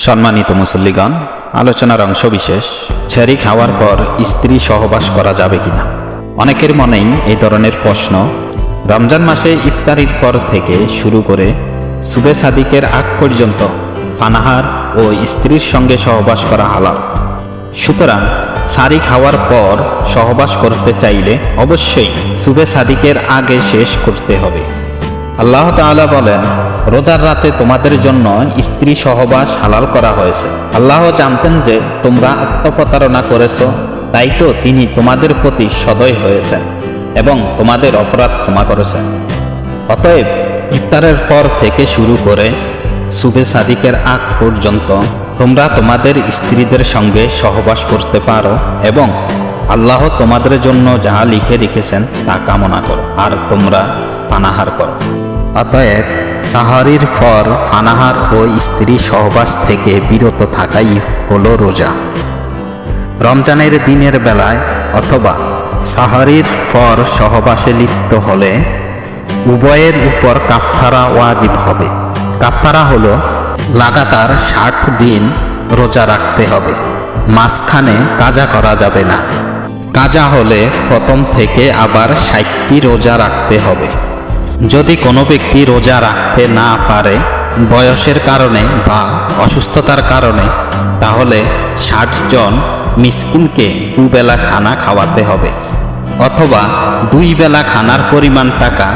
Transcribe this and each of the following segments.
সম্মানিত মুসল্লিগণ, আলোচনার অংশবিশেষ ছেড়ি খাওয়ার পর স্ত্রী সহবাস করা যাবে কিনা। অনেকের মনেই এই ধরনের প্রশ্ন। রমজান মাসে ইফতারির পর থেকে শুরু করে সুবে সাদিকের আগ পর্যন্ত পানাহার ও স্ত্রীর সঙ্গে সহবাস করা হালাল। সুতরাং সারি খাওয়ার পর সহবাস করতে চাইলে অবশ্যই সুবে সাদিকের আগে শেষ করতে হবে। আল্লাহ তাআলা বলেন, রোজার রাতে তোমাদের জন্য স্ত্রী সহবাস হালাল করা হয়েছে। আল্লাহ জানতেন যে তোমরা আত্মপ্রতারণা করেছ, তাই তো তিনি তোমাদের প্রতি সদয় হয়েছেন এবং তোমাদের অপরাধ ক্ষমা করেছেন। অতএব ইফতারের পর থেকে শুরু করে সুবে সাদিকের আগ পর্যন্ত তোমরা তোমাদের স্ত্রীদের সঙ্গে সহবাস করতে পারো এবং আল্লাহ তোমাদের জন্য যা লিখে রেখেছেন তা কামনা করো, আর তোমরা পানাহার করো। অতএব সাহারির পর পানাহার ও স্ত্রী সহবাস থেকে বিরত থাকাই হলো রোজা। রমজানের দিনের বেলায় অথবা সাহারির পর সহবাসে লিপ্ত হলে উভয়ের উপর কাফফারা ওয়াজিব হবে। কাফফারা হলো লাগাতার 60 দিন রোজা রাখতে হবে, মাঝখানে কাজা করা যাবে না। কাজা হলে প্রথম থেকে আবার 60টি রোজা রাখতে হবে। যদি কোনো ব্যক্তি রোজা রাখতে না পারে বয়সের কারণে বা অসুস্থতার কারণে, তাহলে 60 জন মিসকিনকে দুবেলা খানা খাওয়াতে হবে, অথবা 2 বেলা খানার পরিমাণ টাকা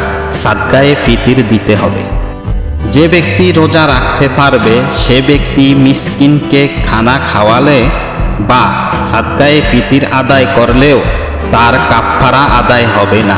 সাদকায়ে ফিতির দিতে হবে। যে ব্যক্তি রোজা রাখতে পারবে সে ব্যক্তি মিসকিনকে খানা খাওয়ালে বা সাদকায়ে ফিতির আদায় করলেও তার কাফফারা আদায় হবে না।